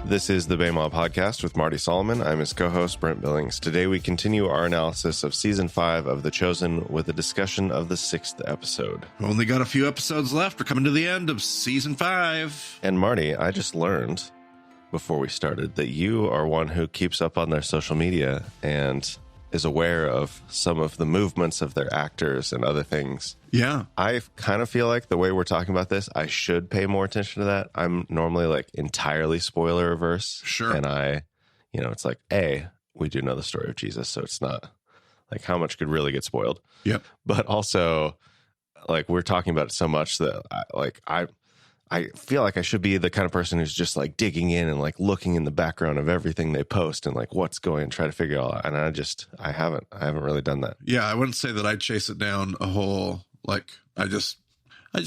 This is the Baymaw Podcast with Marty Solomon. I'm his co-host, Brent Billings. Today we continue our analysis of Season 5 of The Chosen with a discussion of the 6th episode. Only got a few episodes left. We're coming to the end of Season 5. And Marty, I just learned before we started that you are one who keeps up on their social media and is aware of some of the movements of their actors and other things. Yeah. I kind of feel like the way we're talking about this, I should pay more attention to that. I'm normally like entirely spoiler averse. Sure. And it's like, we do know the story of Jesus, so it's not like how much could really get spoiled. Yep. But also, like, we're talking about it so much that I feel like I should be the kind of person who's just like digging in and like looking in the background of everything they post and like what's going and try to figure it all out. And I haven't really done that. Yeah, I wouldn't say that I chase it down a whole, like, I just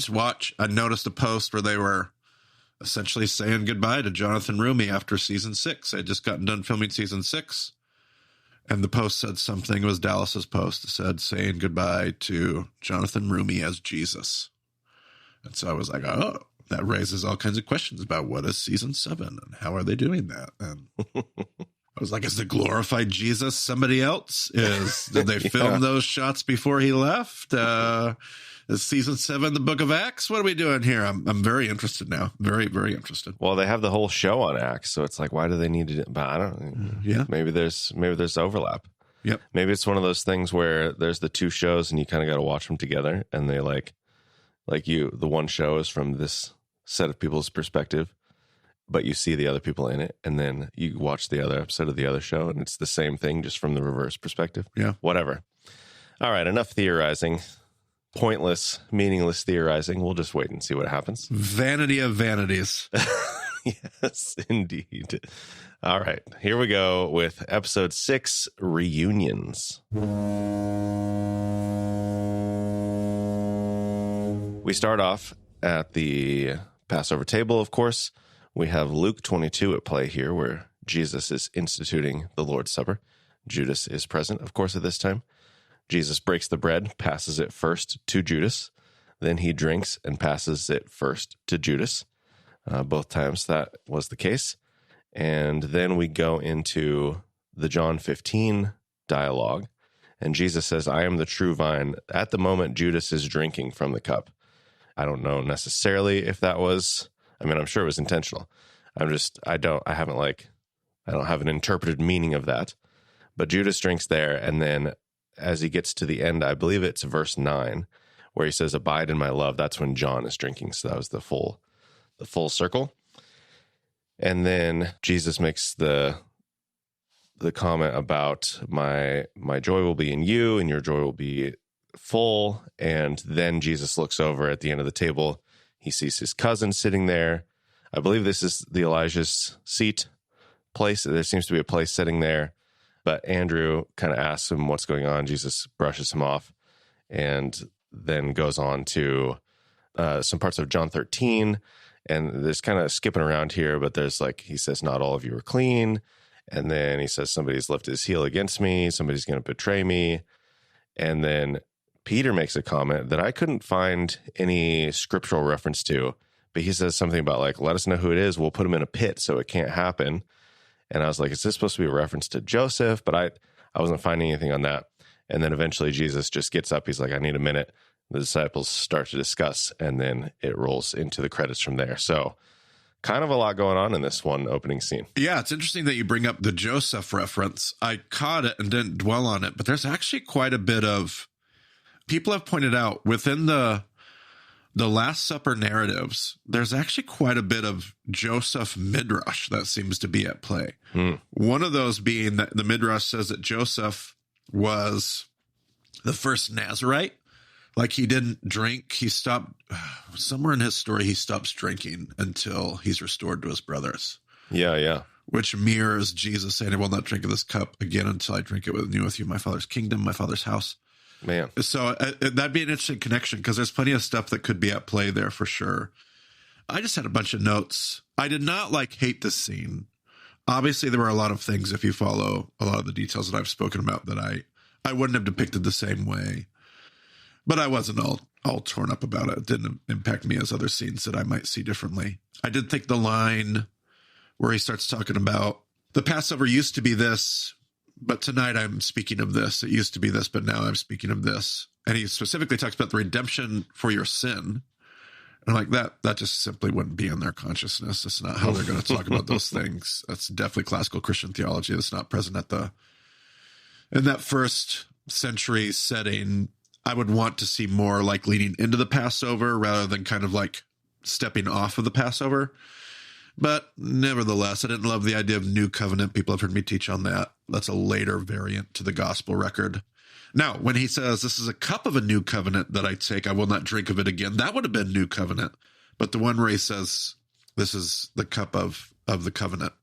watch. I noticed a post where they were essentially saying goodbye to Jonathan Roumie after season 6. I'd just gotten done filming season 6. And the post said something, it was Dallas's post. It said, saying goodbye to Jonathan Roumie as Jesus. And so I was like, oh, that raises all kinds of questions about what is season 7 and how are they doing that? And I was like, is the glorified Jesus somebody else? Did they film those shots before he left? Is season 7 the Book of Acts? What are we doing here? I'm very interested now. Very, very interested. Well, they have the whole show on Acts, so it's like, why do they need to? But I don't. Yeah, maybe there's overlap. Yep. Maybe it's one of those things where there's the two shows and you kind of got to watch them together, and they like the one show is from this set of people's perspective, but you see the other people in it, and then you watch the other episode of the other show, and it's the same thing, just from the reverse perspective. Yeah. Whatever. All right, enough theorizing. Pointless, meaningless theorizing. We'll just wait and see what happens. Vanity of vanities. Yes, indeed. All right, here we go with episode 6, Reunions. We start off at the Passover table, of course. We have Luke 22 at play here, where Jesus is instituting the Lord's Supper. Judas is present, of course, at this time. Jesus breaks the bread, passes it first to Judas. Then he drinks and passes it first to Judas. Both times that was the case. And then we go into the John 15 dialogue. And Jesus says, I am the true vine. At the moment, Judas is drinking from the cup. I don't know necessarily if that was, I'm sure it was intentional. I don't have an interpreted meaning of that. But Judas drinks there, and then as he gets to the end, I believe it's verse 9, where he says, abide in my love. That's when John is drinking. So that was the full circle. And then Jesus makes the comment about my joy will be in you and your joy will be full. And then Jesus looks over at the end of the table. He sees his cousin sitting there. I believe this is the Elijah's seat place. There seems to be a place sitting there. But Andrew kind of asks him what's going on. Jesus brushes him off and then goes on to some parts of John 13. And there's kind of skipping around here, but there's he says, not all of you are clean. And then he says, somebody's lifted his heel against me. Somebody's going to betray me. And then Peter makes a comment that I couldn't find any scriptural reference to, but he says something about let us know who it is. We'll put him in a pit so it can't happen. And I was like, is this supposed to be a reference to Joseph? But I wasn't finding anything on that. And then eventually Jesus just gets up. He's like, I need a minute. The disciples start to discuss, and then it rolls into the credits from there. So kind of a lot going on in this one opening scene. Yeah, it's interesting that you bring up the Joseph reference. I caught it and didn't dwell on it, but there's actually quite a bit of, people have pointed out within the Last Supper narratives, there's actually quite a bit of Joseph midrash that seems to be at play. One of those being that the midrash says that Joseph was the first Nazirite. He didn't drink. He stopped, somewhere in his story, he stops drinking until he's restored to his brothers. Yeah. Which mirrors Jesus saying, I will not drink of this cup again until I drink it with you, my Father's kingdom, my Father's house. Man. So that'd be an interesting connection, because there's plenty of stuff that could be at play there for sure. I just had a bunch of notes. I did not hate this scene. Obviously, there were a lot of things, if you follow a lot of the details that I've spoken about, that I wouldn't have depicted the same way. But I wasn't all torn up about it. It didn't impact me as other scenes that I might see differently. I did think the line where he starts talking about the Passover used to be this, but tonight I'm speaking of this. It used to be this, but now I'm speaking of this. And he specifically talks about the redemption for your sin. And like that just simply wouldn't be in their consciousness. That's not how they're going to talk about those things. That's definitely classical Christian theology. That's not present in that first century setting. I would want to see more like leading into the Passover rather than kind of like stepping off of the Passover. But nevertheless, I didn't love the idea of new covenant. People have heard me teach on that. That's a later variant to the gospel record. Now, when he says, this is a cup of a new covenant that I take, I will not drink of it again, that would have been new covenant. But the one where he says, this is the cup of the covenant,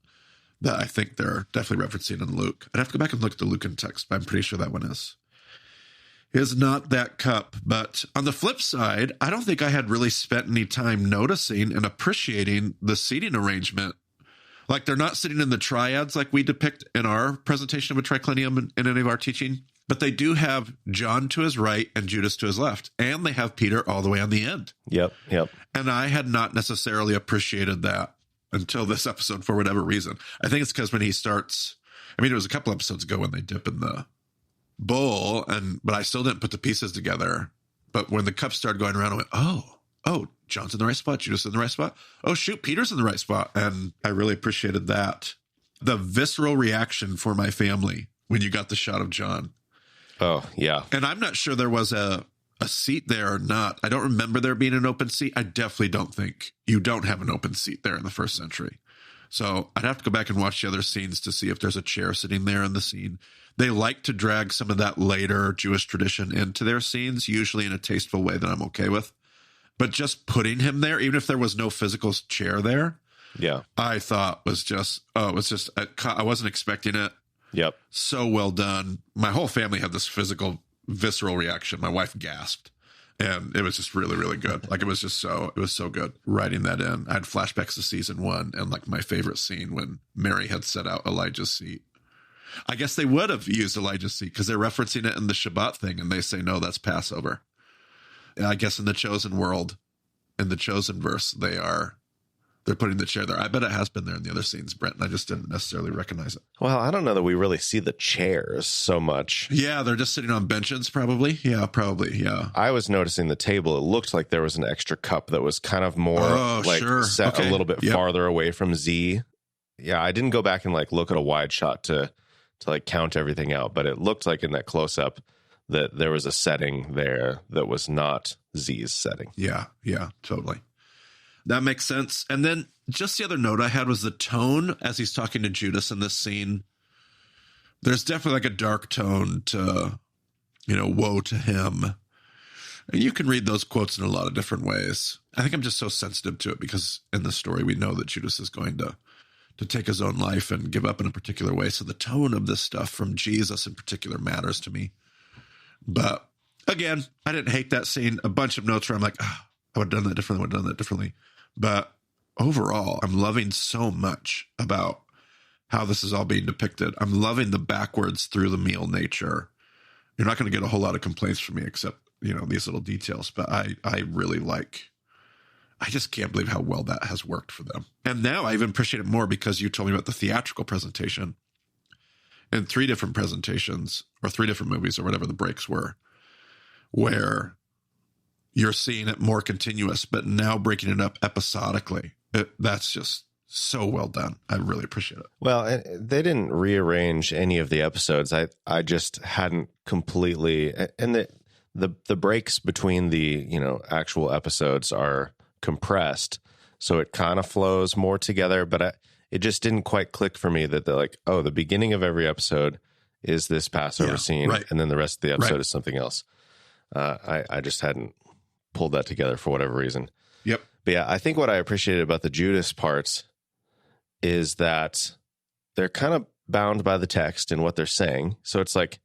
that I think they're definitely referencing in Luke. I'd have to go back and look at the Lucan text, but I'm pretty sure that one is not that cup. But on the flip side, I don't think I had really spent any time noticing and appreciating the seating arrangement. Like they're not sitting in the triads like we depict in our presentation of a triclinium in any of our teaching, but they do have John to his right and Judas to his left, and they have Peter all the way on the end. Yep. And I had not necessarily appreciated that until this episode for whatever reason. I think it's because when he starts, it was a couple episodes ago when they dip in the bowl, but I still didn't put the pieces together. But when the cups started going around, I went, oh, John's in the right spot, Judas in the right spot. Oh, shoot, Peter's in the right spot. And I really appreciated that. The visceral reaction for my family when you got the shot of John. Oh, yeah. And I'm not sure there was a seat there or not. I don't remember there being an open seat. I definitely don't think you don't have an open seat there in the first century. So I'd have to go back and watch the other scenes to see if there's a chair sitting there in the scene. They like to drag some of that later Jewish tradition into their scenes, usually in a tasteful way that I'm okay with. But just putting him there, even if there was no physical chair there, yeah, I thought was just, I wasn't expecting it. Yep. So well done. My whole family had this visceral reaction. My wife gasped. And it was just really, really good. Like it was so good writing that in. I had flashbacks to season 1 and like my favorite scene when Mary had set out Elijah's seat. I guess they would have used Elijah's seat because they're referencing it in the Shabbat thing. And they say, no, that's Passover. And I guess in the chosen world, in the chosen verse, they're putting the chair there. I bet it has been there in the other scenes, Brent, and I just didn't necessarily recognize it. Well, I don't know that we really see the chairs so much. Yeah, they're just sitting on benches, probably. Yeah, probably. Yeah. I was noticing the table. It looked like there was an extra cup that was kind of more set a little bit farther away from Z. Yeah, I didn't go back and like look at a wide shot to like count everything out, but it looked like in that close up that there was a setting there that was not Z's setting. Yeah, totally. That makes sense. And then just the other note I had was the tone as he's talking to Judas in this scene. There's definitely like a dark tone to, woe to him. And you can read those quotes in a lot of different ways. I think I'm just so sensitive to it because in the story we know that Judas is going to take his own life and give up in a particular way. So the tone of this stuff from Jesus in particular matters to me. But again, I didn't hate that scene. A bunch of notes where I'm like, I would have done that differently. But overall, I'm loving so much about how this is all being depicted. I'm loving the backwards through the meal nature. You're not going to get a whole lot of complaints from me except, these little details. But I really I just can't believe how well that has worked for them. And now I even appreciate it more because you told me about the theatrical presentation in 3 different presentations or 3 different movies or whatever the breaks were, where you're seeing it more continuous, but now breaking it up episodically. That's just so well done. I really appreciate it. Well, they didn't rearrange any of the episodes. I just hadn't completely, and the breaks between the, actual episodes are compressed. So it kind of flows more together, but it just didn't quite click for me that they're like, oh, the beginning of every episode is this Passover scene. Right. And then the rest of the episode is something else. I just hadn't pulled that together for whatever reason. Yep. But yeah, I think what I appreciated about the Judas parts is that they're kind of bound by the text and what they're saying. So it's like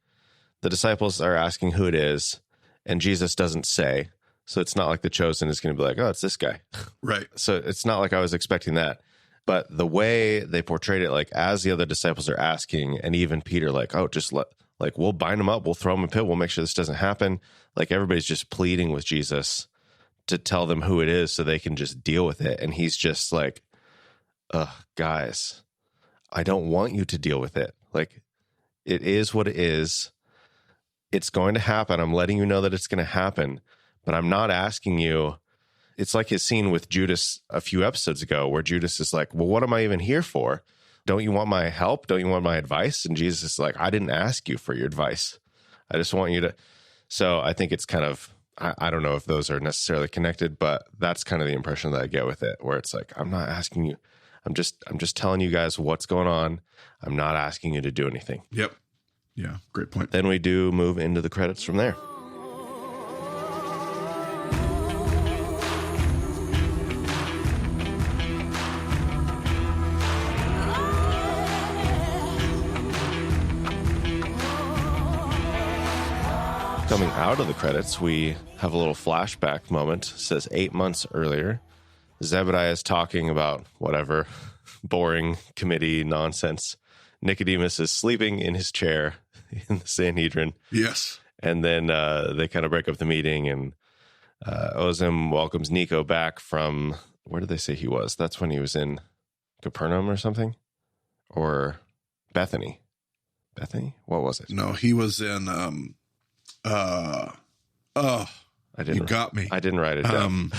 the disciples are asking who it is, and Jesus doesn't say. So it's not like the chosen is going to be like, oh, it's this guy. Right. So it's not like I was expecting that. But the way they portrayed it, like as the other disciples are asking, and even Peter, like, oh, just we'll bind him up. We'll throw him in a pit. We'll make sure this doesn't happen. Like everybody's just pleading with Jesus to tell them who it is so they can just deal with it. And he's just like, guys, I don't want you to deal with it. Like, it is what it is. It's going to happen. I'm letting you know that it's going to happen, but I'm not asking you. It's like his scene with Judas a few episodes ago where Judas is like, well, what am I even here for? Don't you want my help? Don't you want my advice? And Jesus is like, I didn't ask you for your advice. I just want you to. So I think it's kind of, I don't know if those are necessarily connected, but that's kind of the impression that I get with it, where it's like, I'm not asking you. I'm just telling you guys what's going on. I'm not asking you to do anything. Yep. Yeah. Great point. Then we do move into the credits from there. Coming out of the credits, we have a little flashback moment. It says 8 months earlier, Zebediah is talking about whatever boring committee nonsense. Nicodemus is sleeping in his chair in the Sanhedrin. Yes. And then they kind of break up the meeting, and Ozim welcomes Nico back from, where did they say he was? That's when he was in Capernaum or something? Or Bethany? Bethany? What was it? No, he was in... you got me. I didn't write it down.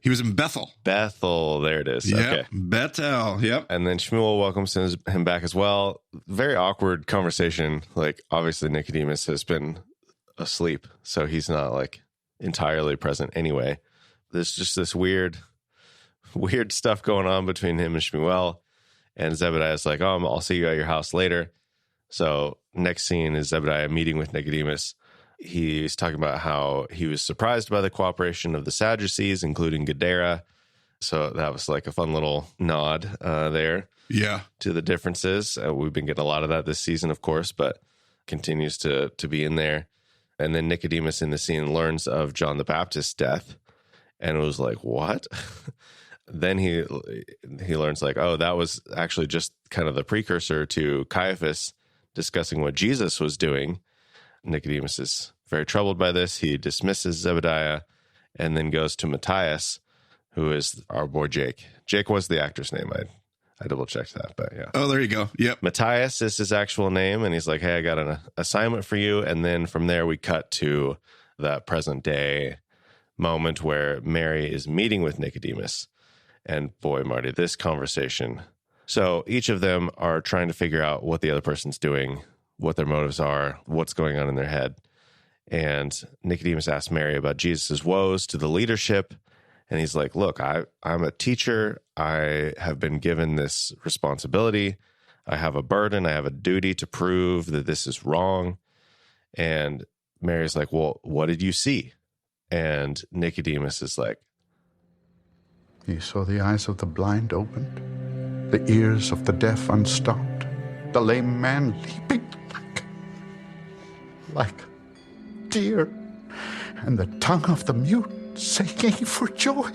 He was in Bethel. Bethel, there it is. Yep. Okay. Bethel, yep. And then Shmuel welcomes him back as well. Very awkward conversation. Like, obviously Nicodemus has been asleep, so he's not like entirely present anyway. There's just this weird stuff going on between him and Shmuel. And Zebediah is like, oh, I'll see you at your house later. So next scene is Zebediah meeting with Nicodemus. He's talking about how he was surprised by the cooperation of the Sadducees, including Gadara. So that was like a fun little nod there to the differences. We've been getting a lot of that this season, of course, but continues to be in there. And then Nicodemus in the scene learns of John the Baptist's death and was like, what? Then he learns like, oh, that was actually just kind of the precursor to Caiaphas discussing what Jesus was doing. Nicodemus is very troubled by this. He dismisses Zebediah and then goes to Matthias, who is our boy Jake. Jake was the actor's name. I double-checked that, but yeah. Oh, there you go. Yep. Matthias is his actual name, and he's like, hey, I got an assignment for you. And then from there, we cut to that present-day moment where Mary is meeting with Nicodemus. And boy, Marty, this conversation. So each of them are trying to figure out what the other person's doing, what their motives are, what's going on in their head. And Nicodemus asks Mary about Jesus' woes to the leadership. And he's like, look, I'm a teacher. I have been given this responsibility. I have a burden. I have a duty to prove that this is wrong. And Mary's like, well, what did you see? And Nicodemus is like, he saw the eyes of the blind opened, the ears of the deaf unstopped, the lame man leaping like deer, and the tongue of the mute singing for joy.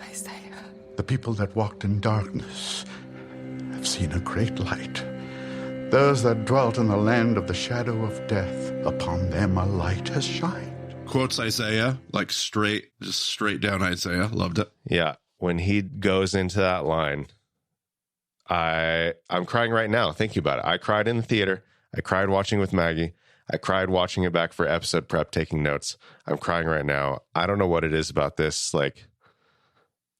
Isaiah. The people that walked in darkness have seen a great light. Those that dwelt in the land of the shadow of death, upon them a light has shined. Quotes Isaiah, like straight down Isaiah. Loved it. Yeah. When he goes into that line, I'm crying right now thinking about it. I cried in the theater. I cried watching with Maggie. I cried watching it back for episode prep, taking notes. I'm crying right now. I don't know what it is about this. Like,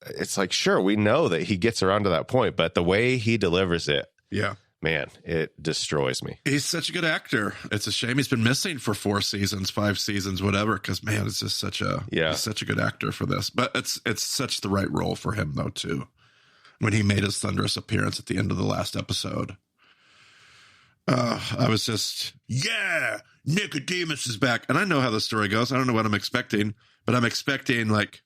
it's like, sure, we know that he gets around to that point, but the way he delivers it, man, it destroys me. He's such a good actor. It's a shame he's been missing for 4 seasons, 5 seasons, whatever, because, man, it's just he's such a good actor for this. But it's such the right role for him, though, too. When he made his thunderous appearance at the end of the last episode, I was just, Nicodemus is back. And I know how the story goes. I don't know what I'm expecting, but I'm expecting like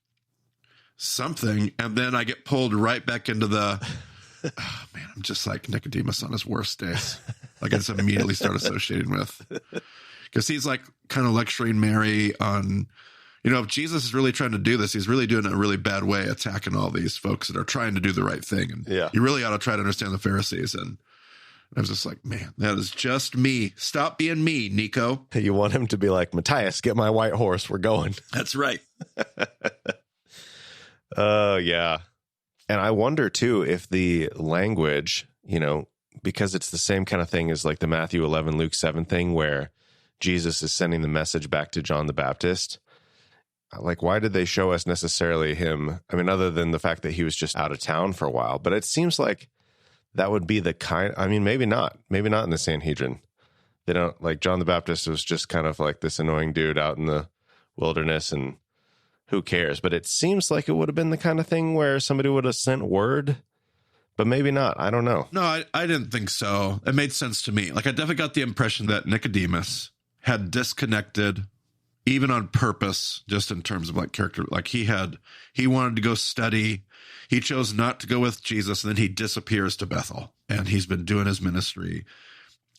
something. And then I get pulled right back into the, oh man, I'm just like Nicodemus on his worst days. Like I just immediately start associating with, because he's like kind of lecturing Mary on, if Jesus is really trying to do this, he's really doing it a really bad way, attacking all these folks that are trying to do the right thing. And you really ought to try to understand the Pharisees. And I was just like, man, that is just me. Stop being me, Nico. You want him to be like, Matthias, get my white horse. We're going. That's right. Oh, yeah. And I wonder, too, if the language, because it's the same kind of thing as like the Matthew 11, Luke 7 thing where Jesus is sending the message back to John the Baptist. Like, why did they show us necessarily him? I mean, other than the fact that he was just out of town for a while, but it seems like that would be the kind, I mean, maybe not in the Sanhedrin. They don't, like, John the Baptist was just kind of like this annoying dude out in the wilderness and who cares? But it seems like it would have been the kind of thing where somebody would have sent word, but maybe not. I don't know. No, I didn't think so. It made sense to me. Like, I definitely got the impression that Nicodemus had disconnected, even on purpose, just in terms of like character. Like he wanted to go study. He chose not to go with Jesus, and then he disappears to Bethel, and he's been doing his ministry.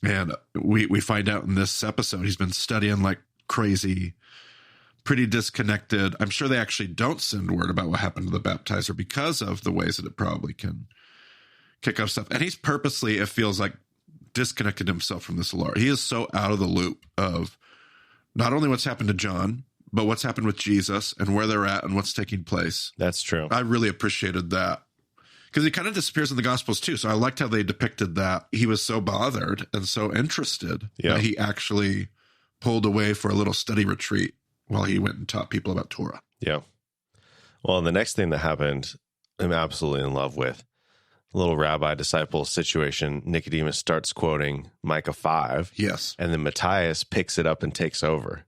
And we find out in this episode, he's been studying like crazy, pretty disconnected. I'm sure they actually don't send word about what happened to the baptizer because of the ways that it probably can kick off stuff. And he's purposely, it feels like, disconnected himself from this lore. He is so out of the loop of not only what's happened to John, but what's happened with Jesus and where they're at and what's taking place. That's true. I really appreciated that because he kind of disappears in the Gospels too. So I liked how they depicted that he was so bothered and so interested that he actually pulled away for a little study retreat while he went and taught people about Torah. Yeah. Well, and the next thing that happened, I'm absolutely in love with. Little rabbi-disciple situation. Nicodemus starts quoting Micah 5. Yes. And then Matthias picks it up and takes over.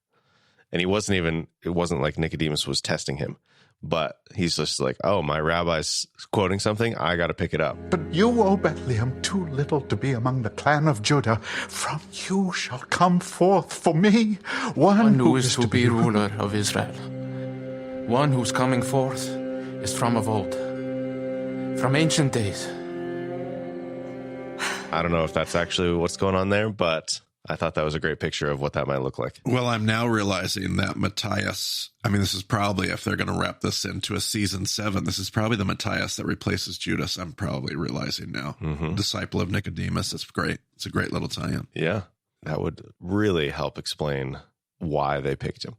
And it wasn't like Nicodemus was testing him, but he's just like, oh, my rabbi's quoting something, I got to pick it up. But you, O Bethlehem, too little to be among the clan of Judah, from you shall come forth for me one who is to be ruler of Israel. One whose coming forth is from of old, from ancient days. I don't know if that's actually what's going on there, but I thought that was a great picture of what that might look like. Well, I'm now realizing that Matthias, I mean, this is probably, if they're going to wrap this into a season 7, this is probably the Matthias that replaces Judas. I'm probably realizing now. Mm-hmm. Disciple of Nicodemus. It's great. It's a great little tie-in. Yeah. That would really help explain why they picked him.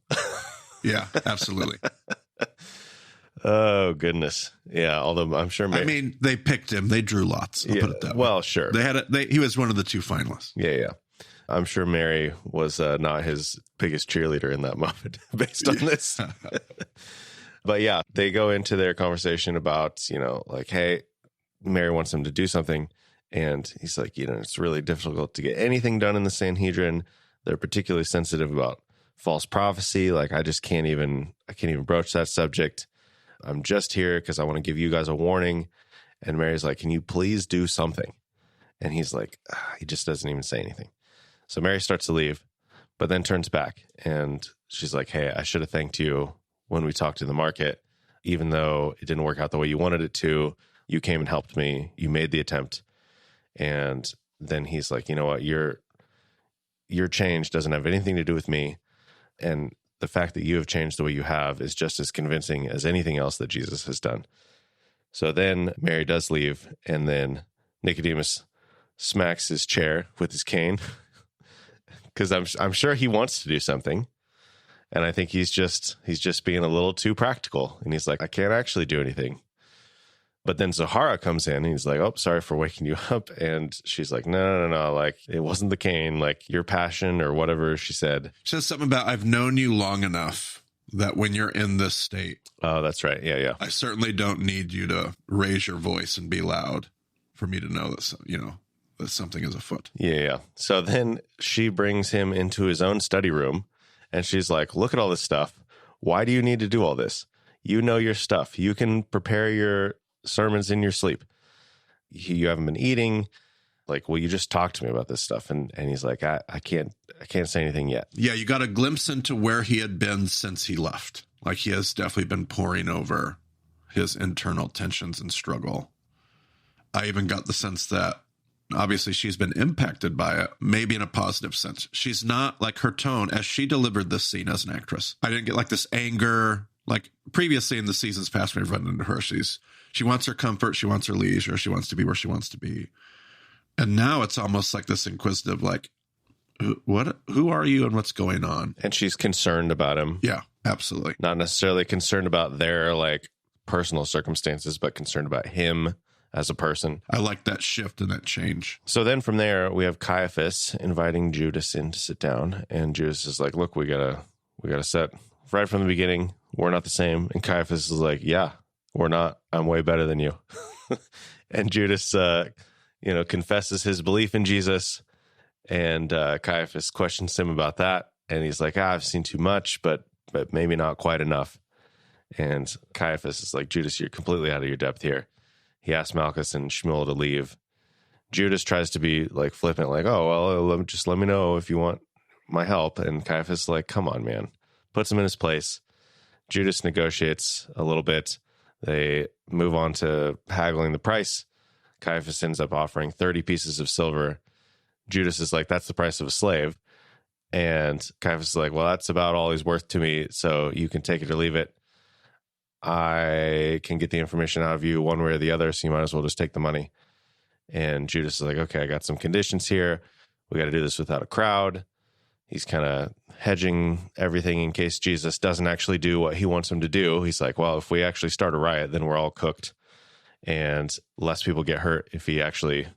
Yeah, absolutely. Oh, goodness. Yeah, although I'm sure... I mean, they picked him. They drew lots. I'll put it that way. Well, sure. He was one of the 2 finalists. Yeah. I'm sure Mary was not his biggest cheerleader in that moment based on this. But yeah, they go into their conversation about, like, hey, Mary wants him to do something. And he's like, it's really difficult to get anything done in the Sanhedrin. They're particularly sensitive about false prophecy. Like, I can't even broach that subject. I'm just here because I want to give you guys a warning. And Mary's like, can you please do something? And he's like, he just doesn't even say anything. So Mary starts to leave, but then turns back. And she's like, hey, I should have thanked you when we talked in the market. Even though it didn't work out the way you wanted it to, you came and helped me. You made the attempt. And then he's like, you know what? Your change doesn't have anything to do with me. And the fact that you have changed the way you have is just as convincing as anything else that Jesus has done. So then Mary does leave, and then Nicodemus smacks his chair with his cane because I'm sure he wants to do something. And I think he's just being a little too practical. And he's like, I can't actually do anything. But then Zahara comes in and he's like, oh, sorry for waking you up. And she's like, no. Like, it wasn't the cane, like your passion or whatever she said. She says something about, I've known you long enough that when you're in this state. Oh, that's right. Yeah. I certainly don't need you to raise your voice and be loud for me to know that, that something is afoot. Yeah. So then she brings him into his own study room and she's like, look at all this stuff. Why do you need to do all this? You know your stuff. You can prepare your sermons in your sleep. You haven't been eating. Like, will you just talk to me about this stuff? And he's like, I can't say anything yet. Yeah, you got a glimpse into where he had been since he left. Like, he has definitely been poring over his internal tensions and struggle. I even got the sense that obviously she's been impacted by it, maybe in a positive sense. She's not, like, her tone as she delivered this scene as an actress. I didn't get like this anger, like previously in the seasons past when I've run into her. She wants her comfort, she wants her leisure, she wants to be where she wants to be. And now it's almost like this inquisitive, like, who are you and what's going on? And she's concerned about him. Yeah, absolutely. Not necessarily concerned about their, like, personal circumstances, but concerned about him as a person. I like that shift and that change. So then from there, we have Caiaphas inviting Judas in to sit down. And Judas is like, look, we gotta set right from the beginning. We're not the same. And Caiaphas is like, yeah, we're not. I'm way better than you. And Judas, confesses his belief in Jesus. And Caiaphas questions him about that. And he's like, I've seen too much, but maybe not quite enough. And Caiaphas is like, Judas, you're completely out of your depth here. He asks Malchus and Shmuel to leave. Judas tries to be like flippant, like, oh, well, just let me know if you want my help. And Caiaphas is like, come on, man. Puts him in his place. Judas negotiates a little bit. They move on to haggling the price. Caiaphas ends up offering 30 pieces of silver. Judas is like, that's the price of a slave. And Caiaphas is like, well, that's about all he's worth to me, so you can take it or leave it. I can get the information out of you one way or the other, so you might as well just take the money. And Judas is like, okay, I got some conditions here. We got to do this without a crowd. He's kind of hedging everything in case Jesus doesn't actually do what he wants him to do. He's like, well, if we actually start a riot, then we're all cooked. And less people get hurt if he actually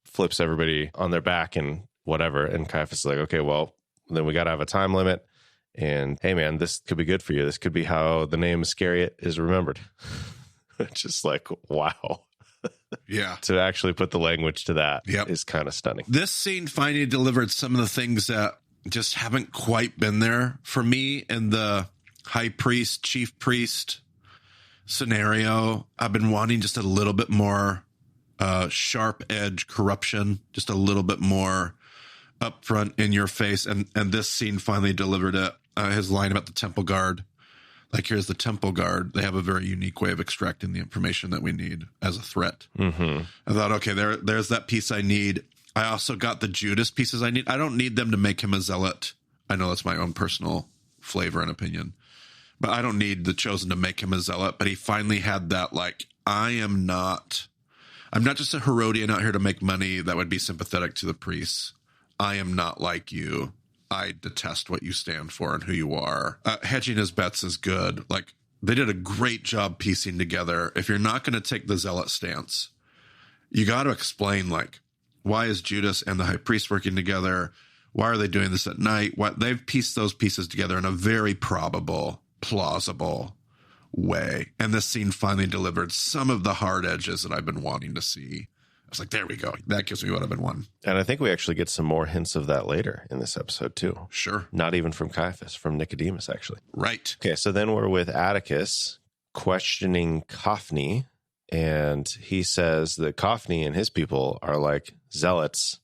flips everybody on their back and whatever. And Caiaphas is like, okay, well, then we got to have a time limit. And hey, man, this could be good for you. This could be how the name Iscariot is remembered. Just like, wow. Yeah. To actually put the language to that is kind of stunning. This scene finally delivered some of the things that just haven't quite been there for me in the high priest, chief priest scenario. I've been wanting just a little bit more sharp edge corruption, just a little bit more upfront in your face. And this scene finally delivered it. His line about the temple guard, like, here's the temple guard. They have a very unique way of extracting the information that we need as a threat. Mm-hmm. I thought, okay, there's that piece I need. I also got the Judas pieces I need. I don't need them to make him a zealot. I know that's my own personal flavor and opinion, but I don't need the chosen to make him a zealot. But he finally had that, like, I'm not just a Herodian out here to make money that would be sympathetic to the priests. I am not like you. I detest what you stand for and who you are. Hedging his bets is good. Like, they did a great job piecing together. If you're not going to take the zealot stance, you got to explain, like, why is Judas and the high priest working together? Why are they doing this at night? They've pieced those pieces together in a very probable, plausible way. And this scene finally delivered some of the hard edges that I've been wanting to see. I was like, there we go. That gives me what I've been wanting. And I think we actually get some more hints of that later in this episode, too. Sure. Not even from Caiaphas, from Nicodemus, actually. Right. Okay, so then we're with Atticus questioning Cophni, and he says that Cophni and his people are like zealots,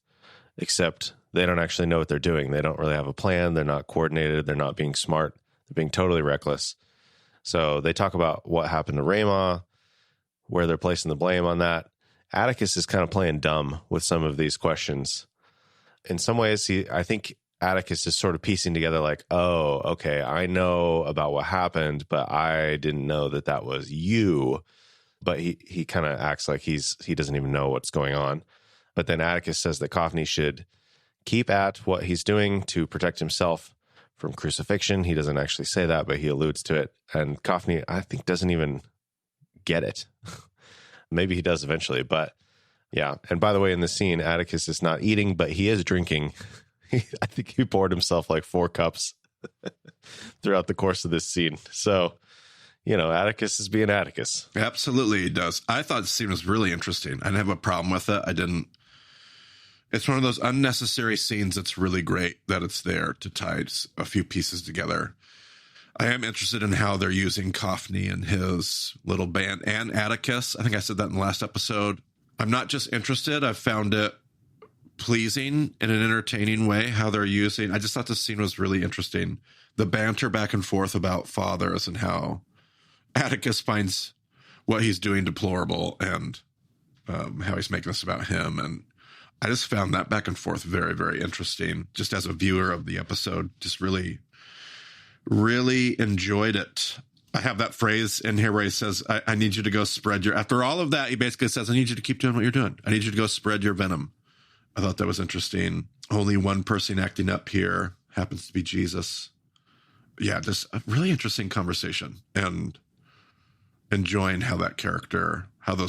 except they don't actually know what they're doing. They don't really have a plan. They're not coordinated. They're not being smart. They're being totally reckless. So they talk about what happened to Ramah, where they're placing the blame on that. Atticus is kind of playing dumb with some of these questions. In some ways, I think Atticus is sort of piecing together like, oh, okay, I know about what happened, but I didn't know that was you. But he kind of acts like he doesn't even know what's going on. But then Atticus says that Cophni should keep at what he's doing to protect himself from crucifixion. He doesn't actually say that, but he alludes to it. And Cophni, I think, doesn't even get it. Maybe he does eventually, but yeah. And by the way, in this scene, Atticus is not eating, but he is drinking. I think he poured himself like 4 cups throughout the course of this scene. So, Atticus is being Atticus. Absolutely, he does. I thought the scene was really interesting. I didn't have a problem with it. It's one of those unnecessary scenes that's really great that it's there to tie a few pieces together. I am interested in how they're using Cophni and his little band and Atticus. I think I said that in the last episode. I'm not just interested. I've found it pleasing in an entertaining way how they're using. I just thought this scene was really interesting. The banter back and forth about fathers and how Atticus finds what he's doing deplorable and how he's making this about him. And I just found that back and forth very, very interesting. Just as a viewer of the episode, just really enjoyed it. I have that phrase in here where he says, I need you to go spread your, after all of that, he basically says, I need you to keep doing what you're doing. I need you to go spread your venom. I thought that was interesting. Only one person acting up here happens to be Jesus. Yeah, just a really interesting conversation. And enjoying how those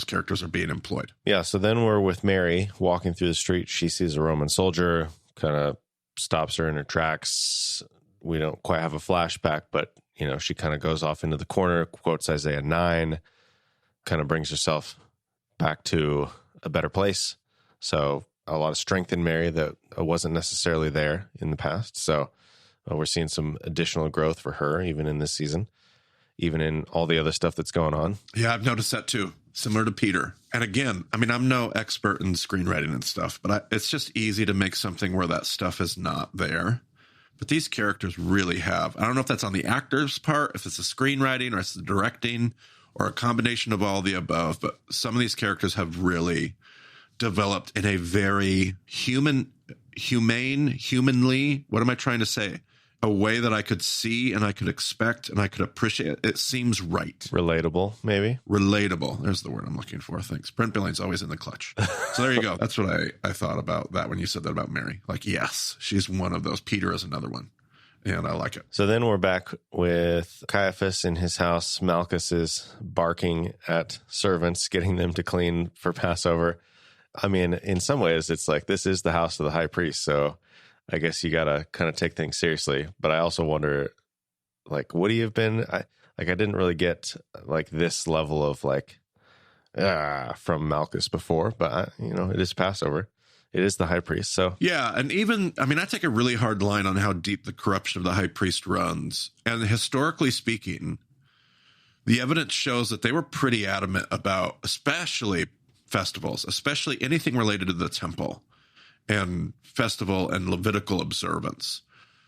characters are being employed. Yeah, so then we're with Mary walking through the street. She sees a Roman soldier, kind of stops her in her tracks. We don't quite have a flashback, but, she kind of goes off into the corner, quotes Isaiah 9, kind of brings herself back to a better place. So a lot of strength in Mary that wasn't necessarily there in the past. So we're seeing some additional growth for her, even in this season, even in all the other stuff that's going on. Yeah, I've noticed that too. Similar to Peter. And again, I'm no expert in screenwriting and stuff, but it's just easy to make something where that stuff is not there. But these characters really have. I don't know if that's on the actor's part, if it's the screenwriting or it's the directing or a combination of all the above, but some of these characters have really developed in a very humanly, what am I trying to say? A way that I could see and I could expect and I could appreciate. It seems right. Relatable, maybe? Relatable. There's the word I'm looking for. Thanks. Brent Billings always in the clutch. So there you go. That's what I thought about that when you said that about Mary. Like, yes, she's one of those. Peter is another one. And I like it. So then we're back with Caiaphas in his house. Malchus is barking at servants, getting them to clean for Passover. In some ways, it's like this is the house of the high priest. So I guess you got to kind of take things seriously. But I also wonder, would he have been, I didn't really get this level of from Malchus before, but it is Passover. It is the high priest. So yeah. And even, I take a really hard line on how deep the corruption of the high priest runs. And historically speaking, the evidence shows that they were pretty adamant about, especially festivals, especially anything related to the temple and festival and Levitical observance.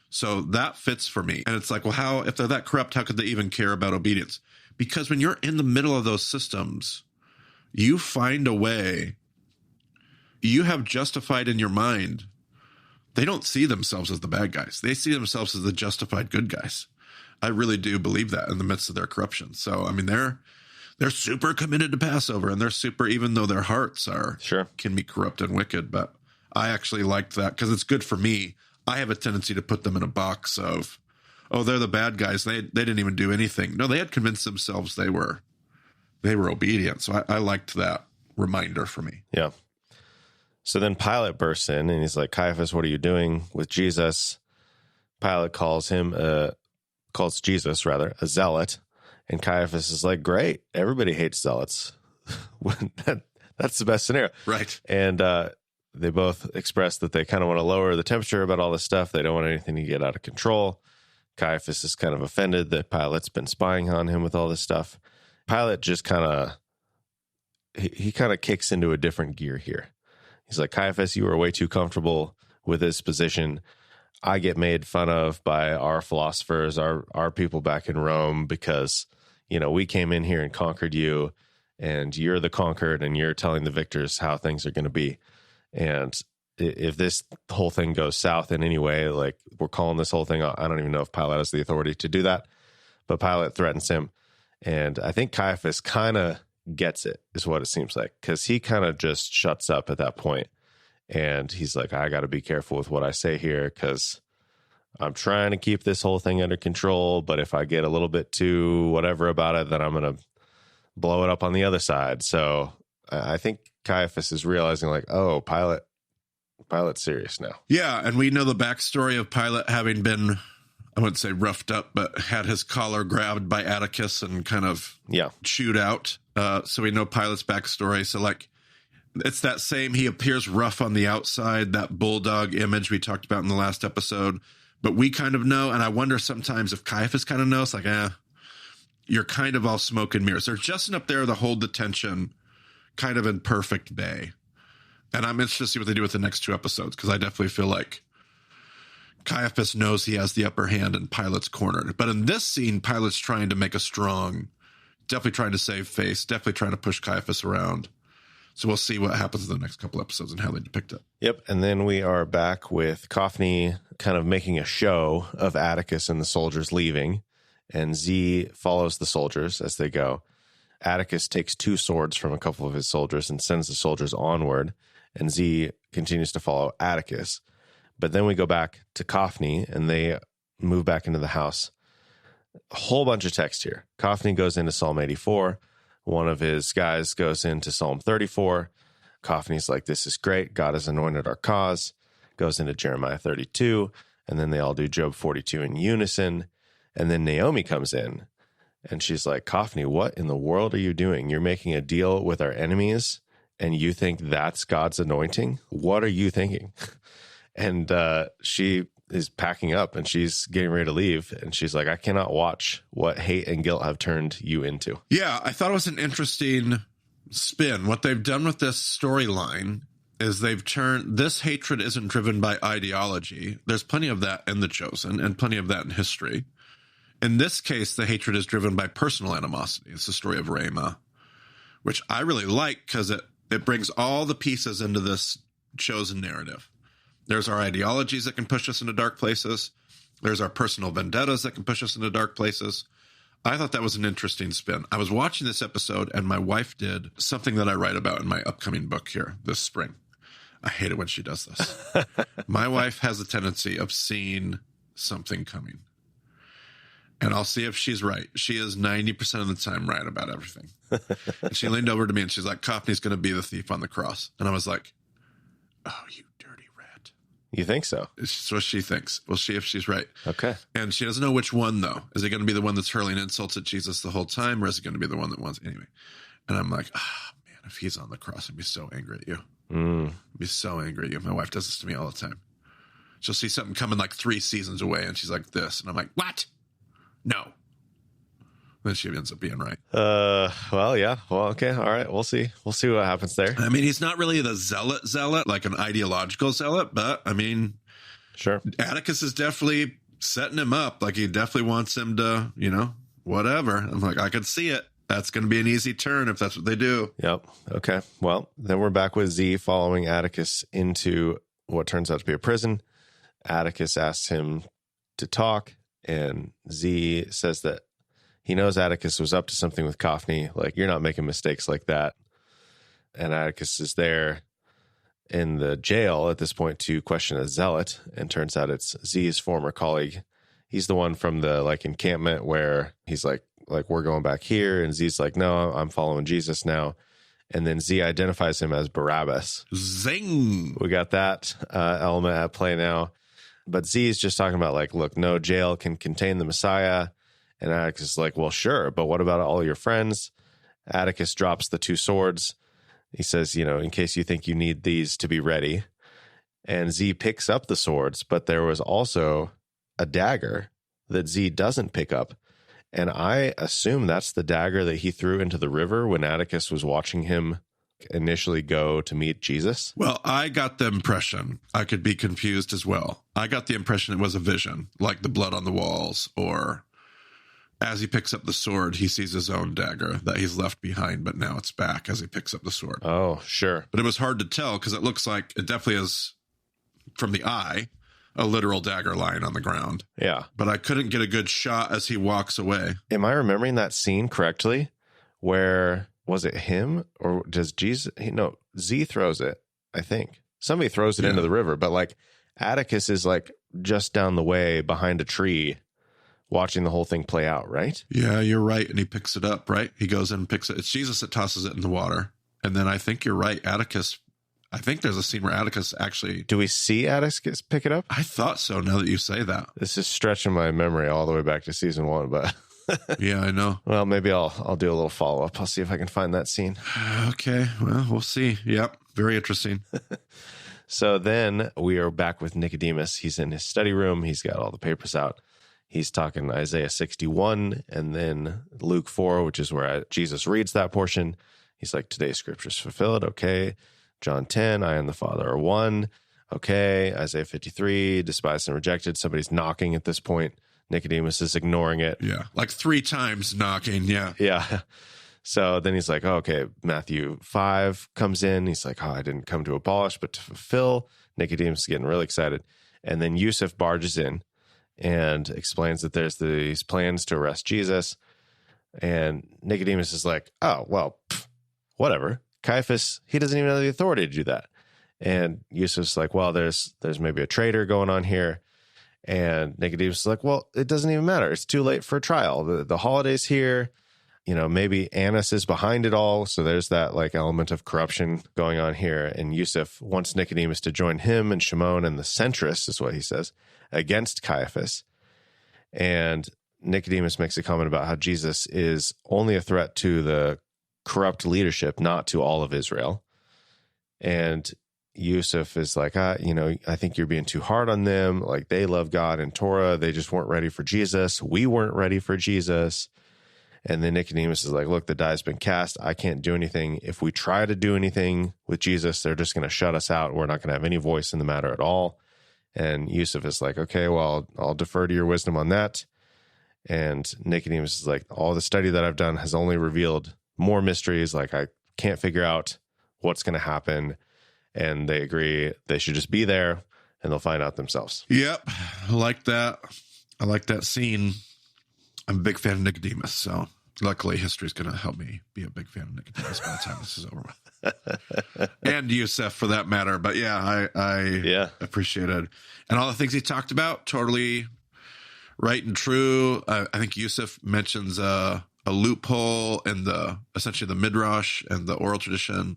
So that fits for me. And it's like, well, if they're that corrupt, how could they even care about obedience? Because when you're in the middle of those systems, you find a way, you have justified in your mind. They don't see themselves as the bad guys. They see themselves as the justified good guys. I really do believe that in the midst of their corruption. So, they're super committed to Passover, and they're super, even though their hearts can be corrupt and wicked. But I actually liked that because it's good for me. I have a tendency to put them in a box of, they're the bad guys. They didn't even do anything. No, they had convinced themselves they were obedient. So I liked that reminder for me. Yeah. So then Pilate bursts in and he's like, Caiaphas, what are you doing with Jesus? Pilate calls Jesus a zealot. And Caiaphas is like, great. Everybody hates zealots. That's the best scenario. Right. And they both express that they kind of want to lower the temperature about all this stuff. They don't want anything to get out of control. Caiaphas is kind of offended that Pilate's been spying on him with all this stuff. Pilate just he kind of kicks into a different gear here. He's like, Caiaphas, you are way too comfortable with this position. I get made fun of by our philosophers, our people back in Rome, because, we came in here and conquered you, and you're the conquered, and you're telling the victors how things are going to be. And if this whole thing goes south in any way, we're calling this whole thing, I don't even know if Pilate has the authority to do that, but Pilate threatens him. And I think Caiaphas kind of gets it, is what it seems like, because he kind of just shuts up at that point. And he's like, I got to be careful with what I say here because I'm trying to keep this whole thing under control. But if I get a little bit too whatever about it, then I'm going to blow it up on the other side. So I think Caiaphas is realizing Pilate's serious now. Yeah. And we know the backstory of Pilate having been, I wouldn't say roughed up, but had his collar grabbed by Atticus and kind of chewed out. So we know Pilate's backstory. So it's that same, he appears rough on the outside, that bulldog image we talked about in the last episode, but we kind of know. And I wonder sometimes if Caiaphas kind of knows, you're kind of all smoke and mirrors. They're just enough there to hold the tension kind of in perfect bay. And I'm interested to see what they do with the next two episodes, because I definitely feel like Caiaphas knows he has the upper hand and Pilate's cornered. But in this scene, Pilate's trying to make a strong, definitely trying to save face, definitely trying to push Caiaphas around. So we'll see what happens in the next couple episodes and how they depict it. Yep. And then we are back with Coffney kind of making a show of Atticus and the soldiers leaving. And Z follows the soldiers as they go. Atticus takes 2 swords from a couple of his soldiers and sends the soldiers onward. And Z continues to follow Atticus. But then we go back to Coffney and they move back into the house. A whole bunch of text here. Coffney goes into Psalm 84. One of his guys goes into Psalm 34. Coffney's like, this is great. God has anointed our cause. Goes into Jeremiah 32. And then they all do Job 42 in unison. And then Naomi comes in and she's like, Coffney, what in the world are you doing? You're making a deal with our enemies and you think that's God's anointing? What are you thinking? And she is packing up and she's getting ready to leave. And she's like, I cannot watch what hate and guilt have turned you into. Yeah, I thought it was an interesting spin. What they've done with this storyline is they've turned, this hatred isn't driven by ideology. There's plenty of that in The Chosen and plenty of that in history. In this case, the hatred is driven by personal animosity. It's the story of Ramah, which I really like because it brings all the pieces into this chosen narrative. There's our ideologies that can push us into dark places. There's our personal vendettas that can push us into dark places. I thought that was an interesting spin. I was watching this episode and my wife did something that I write about in my upcoming book here this spring. I hate it when she does this. My wife has a tendency of seeing something coming. And I'll see if she's right. She is 90% of the time right about everything. And she leaned over to me and she's like, Coffney's going to be the thief on the cross. And I was like, oh, you dirty rat. You think so? It's what she thinks. We'll see if she's right. Okay. And she doesn't know which one, though. Is it going to be the one that's hurling insults at Jesus the whole time? Or is it going to be the one that wants... Anyway. And I'm like, man, if he's on the cross, I'd be so angry at you. I'd be so angry at you. My wife does this to me all the time. She'll see something coming like 3 seasons away and she's like this. And I'm like, what? No. Then she ends up being right. Well, yeah. Well, okay. All right. We'll see. We'll see what happens there. I mean, he's not really the zealot, like an ideological zealot, but I mean, sure. Atticus is definitely setting him up. Like he definitely wants him to, whatever. I'm like, I could see it. That's going to be an easy turn if that's what they do. Yep. Okay. Well, then we're back with Z following Atticus into what turns out to be a prison. Atticus asks him to talk, and Z says that he knows Atticus was up to something with Coffney. Like, you're not making mistakes like that. And Atticus is there in the jail at this point to question a zealot, and turns out it's Z's former colleague. He's the one from the encampment where he's like, we're going back here. And Z's like, no, I'm following Jesus now. And then Z identifies him as Barabbas. Zing. We got that element at play now. But Z is just talking about look, no jail can contain the Messiah. And Atticus is like, well, sure. But what about all your friends? Atticus drops the 2 swords. He says, in case you think you need these to be ready. And Z picks up the swords, but there was also a dagger that Z doesn't pick up. And I assume that's the dagger that he threw into the river when Atticus was watching him initially go to meet Jesus. Well, I got the impression, I could be confused as well. I got the impression it was a vision, like the blood on the walls, or as he picks up the sword, he sees his own dagger that he's left behind, but now it's back as he picks up the sword. Oh, sure. But it was hard to tell because it looks like it definitely is, from the eye, a literal dagger lying on the ground. Yeah. But I couldn't get a good shot as he walks away. Am I remembering that scene correctly? Where, was it him or does Jesus? No, Z throws it, I think. Somebody throws it into the river, but Atticus is just down the way behind a tree watching the whole thing play out, right? Yeah, you're right. And he picks it up, right? He goes in and picks it. It's Jesus that tosses it in the water. And then I think you're right. I think there's a scene where Atticus actually... Do we see Atticus pick it up? I thought so, now that you say that. This is stretching my memory all the way back to season 1, but... Yeah, I know. Well, maybe I'll do a little follow-up. I'll see if I can find that scene. Okay, well, we'll see. Yep, very interesting. So then we are back with Nicodemus. He's in his study room. He's got all the papers out. He's talking Isaiah 61 and then Luke 4, which is where Jesus reads that portion. He's like, today's scripture's fulfilled. Okay. John 10, I and the Father are one. Okay. Isaiah 53, despised and rejected. Somebody's knocking at this point. Nicodemus is ignoring it. Yeah. 3 times knocking. Yeah. Yeah. So then he's like, oh, okay, Matthew 5 comes in. He's like, oh, I didn't come to abolish, but to fulfill. Nicodemus is getting really excited. And then Yusuf barges in and explains that there's these plans to arrest Jesus. And Nicodemus is like, oh, well, whatever. Caiaphas, he doesn't even have the authority to do that. And Yusuf's like, well, there's maybe a traitor going on here. And Nicodemus is like, well, it doesn't even matter. It's too late for a trial. The holiday's here. Maybe Annas is behind it all. So there's that like element of corruption going on here. And Yusuf wants Nicodemus to join him and Shimon and the centrists, is what he says, against Caiaphas. And Nicodemus makes a comment about how Jesus is only a threat to the corrupt leadership, not to all of Israel. And Yusuf is like, I think you're being too hard on them. Like, they love God and Torah. They just weren't ready for Jesus. We weren't ready for Jesus. And then Nicodemus is like, look, the die's been cast. I can't do anything. If we try to do anything with Jesus, they're just going to shut us out. We're not going to have any voice in the matter at all. And Yusuf is like, okay, well, I'll defer to your wisdom on that. And Nicodemus is like, all the study that I've done has only revealed more mysteries. Like, I can't figure out what's going to happen. And they agree they should just be there and they'll find out themselves. Yep. I like that. I like that scene. I'm a big fan of Nicodemus, so luckily history's going to help me be a big fan of Nicodemus by the time this is over with. And Yusuf, for that matter. But yeah, I appreciate it. And all the things he talked about, totally right and true. I think Yusuf mentions a loophole in essentially the Midrash and the oral tradition.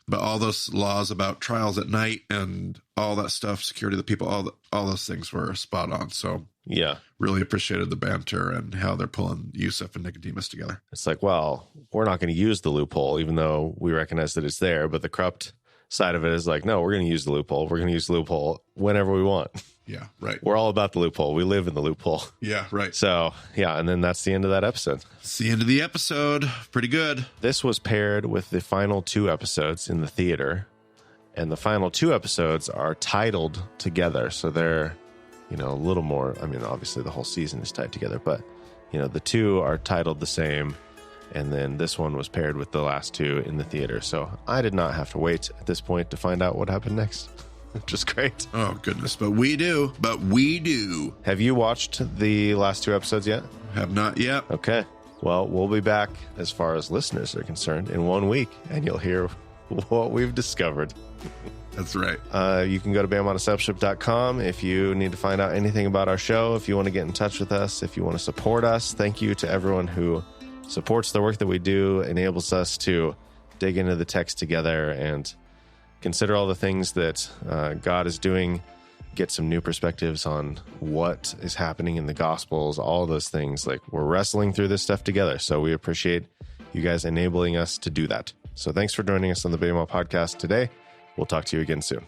But all those laws about trials at night and all that stuff, security of the people, all those things were spot on. So yeah, really appreciated the banter and how they're pulling Yusuf and Nicodemus together. It's like, well, we're not going to use the loophole, even though we recognize that it's there. But the corrupt side of it is like, no, we're going to use the loophole. We're going to use the loophole whenever we want. Yeah, right. We're all about the loophole. We live in the loophole. Yeah, right. So, yeah, and then that's the end of that episode. It's the end of the episode. Pretty good. This was paired with the final 2 episodes in the theater, and the final 2 episodes are titled together. So they're, a little more, obviously the whole season is tied together, but, the 2 are titled the same, and then this one was paired with the last 2 in the theater. So I did not have to wait at this point to find out what happened next. Which is great. Oh, goodness. But we do. Have you watched the last 2 episodes yet? Have not yet. Okay. Well, we'll be back as far as listeners are concerned in 1 week, and you'll hear what we've discovered. That's right. You can go to BamaDiscipleship.com if you need to find out anything about our show, if you want to get in touch with us, if you want to support us. Thank you to everyone who supports the work that we do, enables us to dig into the text together and consider all the things that God is doing, get some new perspectives on what is happening in the Gospels, all those things. Like, we're wrestling through this stuff together. So we appreciate you guys enabling us to do that. So thanks for joining us on the Bama Podcast today. We'll talk to you again soon.